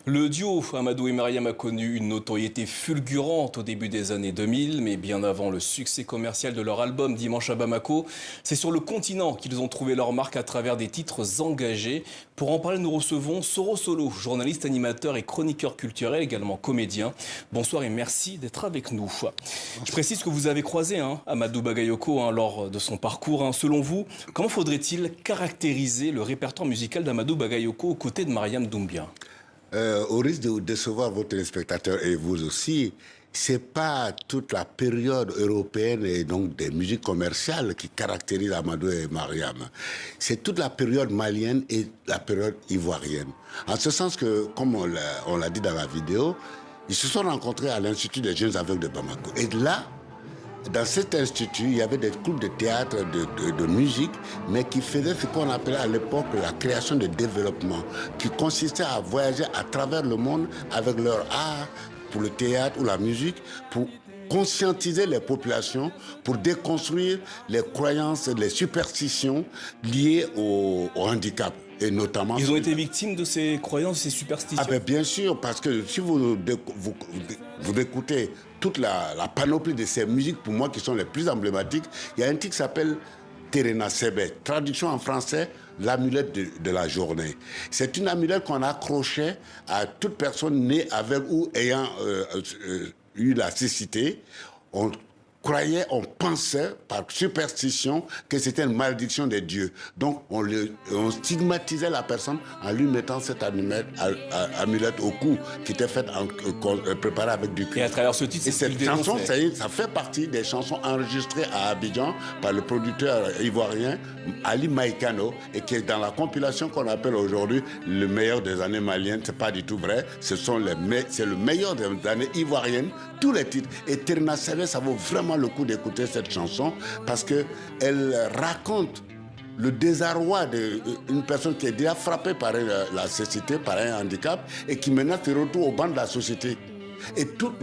Le duo Amadou et Mariam a connu une notoriété fulgurante au début des années 2000, mais bien avant le succès commercial de leur album Dimanche à Bamako, c'est sur le continent qu'ils ont trouvé leur marque à travers des titres engagés. Pour en parler, nous recevons Soro Solo, journaliste, animateur et chroniqueur culturel, également comédien. Bonsoir et merci d'être avec nous. Je précise que vous avez croisé Amadou Bagayoko lors de son parcours. Selon vous, comment faudrait-il caractériser le répertoire musical d'Amadou Bagayoko aux côtés de Mariam Doumbia? Au risque de décevoir vos téléspectateurs et vous aussi, c'est pas toute la période européenne et donc des musiques commerciales qui caractérisent Amadou et Mariam. C'est toute la période malienne et la période ivoirienne. En ce sens que, comme on l'a dit dans la vidéo, ils se sont rencontrés à l'Institut des jeunes aveugles de Bamako. Et là, dans cet institut, il y avait des groupes de théâtre, de musique, mais qui faisaient ce qu'on appelait à l'époque la création de développement, qui consistait à voyager à travers le monde avec leur art pour le théâtre ou la musique, pour conscientiser les populations, pour déconstruire les croyances, les superstitions liées au handicap. Et notamment, ils ont été victimes de ces croyances, ces superstitions. Ah ben bien sûr, parce que si vous écoutez toute la panoplie de ces musiques, pour moi, qui sont les plus emblématiques, il y a un titre qui s'appelle Terena Sebe, traduction en français, l'amulette de la journée. C'est une amulette qu'on accrochait à toute personne née avec ou ayant eu la cécité. On croyait, on pensait par superstition que c'était une malédiction des dieux. Donc on stigmatisait la personne en lui mettant cette amulette au cou qui était faite préparée avec du cuir. Et à travers ce titre, et cette chanson, ça fait partie des chansons enregistrées à Abidjan par le producteur ivoirien Ali Maïkano et qui est dans la compilation qu'on appelle aujourd'hui le meilleur des années maliennes. C'est pas du tout vrai. C'est le meilleur des années ivoiriennes. Tous les titres. Et Terna Sebe, ça vaut vraiment le coup d'écouter cette chanson parce qu'elle raconte le désarroi d'une personne qui est déjà frappée par la cécité, par un handicap et qui maintenant se retrouve au banc de la société. Et toutes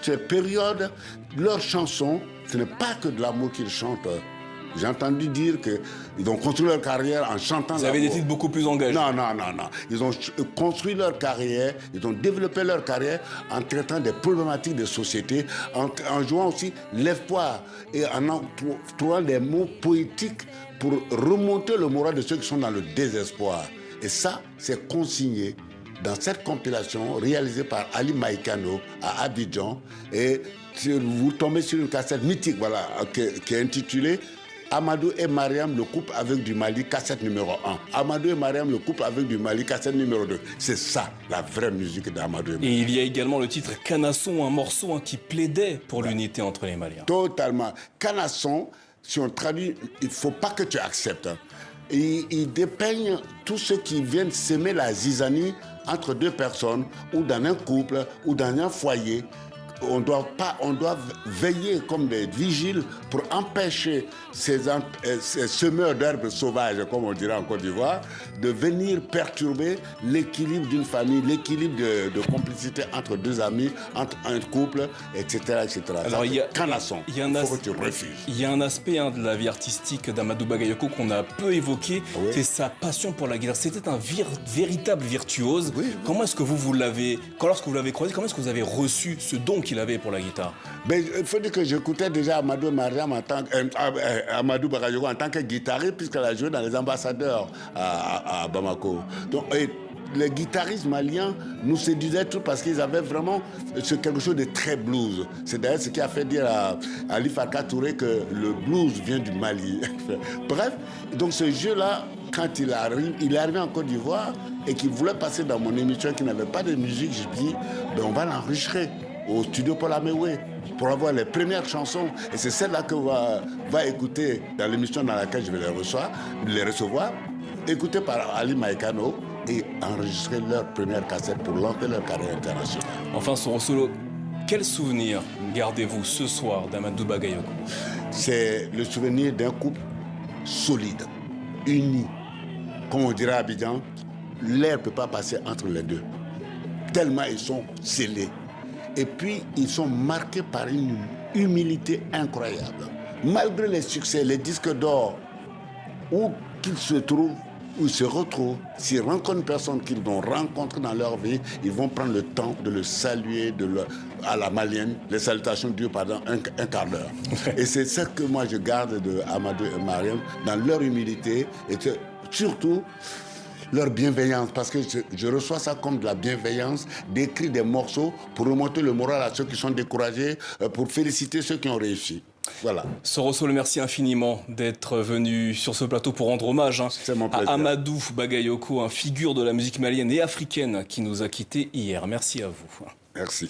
ces périodes, leurs chansons, ce n'est pas que de l'amour qu'ils chantent. J'ai entendu dire qu'ils ont construit leur carrière en chantant. Vous avez des titres beaucoup plus engagés. Non. Ils ont construit leur carrière, ils ont développé leur carrière en traitant des problématiques de société, en jouant aussi l'espoir et en trouvant des mots poétiques pour remonter le moral de ceux qui sont dans le désespoir. Et ça, c'est consigné dans cette compilation réalisée par Ali Maïkano à Abidjan. Et vous tombez sur une cassette mythique, voilà, qui est intitulée Amadou et Mariam, le couple avec du Mali, cassette numéro 1. Amadou et Mariam, le couple avec du Mali, cassette numéro 2. C'est ça, la vraie musique d'Amadou et Mariam. Et il y a également le titre Canasson, un morceau qui plaidait pour l'unité entre les Maliens. Totalement. Canasson, si on traduit, il ne faut pas que tu acceptes. Il dépeigne tous ceux qui viennent s'aimer la zizanie entre deux personnes, ou dans un couple, ou dans un foyer. On doit veiller comme des vigiles pour empêcher ces semeurs d'herbes sauvages, comme on dirait en Côte d'Ivoire, de venir perturber l'équilibre d'une famille, l'équilibre de complicité entre deux amis, entre un couple, etc. etc. Alors, il y a un aspect de la vie artistique d'Amadou Bagayoko qu'on a peu évoqué, oui. C'est sa passion pour la guitare. C'était un véritable virtuose. Oui. Comment est-ce que lorsque vous l'avez croisé, comment est-ce que vous avez reçu ce don qu'il avait pour la guitare? Il faut dire que j'écoutais déjà Amadou Mariam Amadou Bagayoko en tant que guitariste, puisqu'elle a joué dans les ambassadeurs à Bamako. Donc, les guitaristes maliens nous séduisaient tous parce qu'ils avaient vraiment quelque chose de très blues. C'est d'ailleurs ce qui a fait dire à Ali Farka Touré que le blues vient du Mali. Bref, donc ce jeu-là, quand il est arrivé en Côte d'Ivoire et qu'il voulait passer dans mon émission qui n'avait pas de musique, je dis, on va l'enregistrer au studio Paul Améoué pour avoir les premières chansons. Et c'est celle-là que va écouter dans l'émission dans laquelle je vais les recevoir, écoutée par Ali Maïkano et enregistrer leur première cassette pour lancer leur carrière internationale. Enfin, Soro Solo, quel souvenir gardez-vous ce soir d'Amadou Bagayoko? C'est le souvenir d'un couple solide, uni. Comme on dirait à Abidjan, l'air ne peut pas passer entre les deux. Tellement ils sont scellés. Et puis, ils sont marqués par une humilité incroyable. Malgré les succès, les disques d'or, où qu'ils se trouvent, où ils se retrouvent, s'ils rencontrent une personne qu'ils vont rencontrer dans leur vie, ils vont prendre le temps de le saluer à la malienne, les salutations durent pendant un quart d'heure. Et c'est ça que moi je garde de Amadou et Mariam, dans leur humilité et surtout leur bienveillance, parce que je reçois ça comme de la bienveillance, d'écrire des morceaux pour remonter le moral à ceux qui sont découragés, pour féliciter ceux qui ont réussi. Voilà. Soroso, merci infiniment d'être venu sur ce plateau pour rendre hommage à Amadou Bagayoko, figure de la musique malienne et africaine qui nous a quittés hier. Merci à vous. Merci.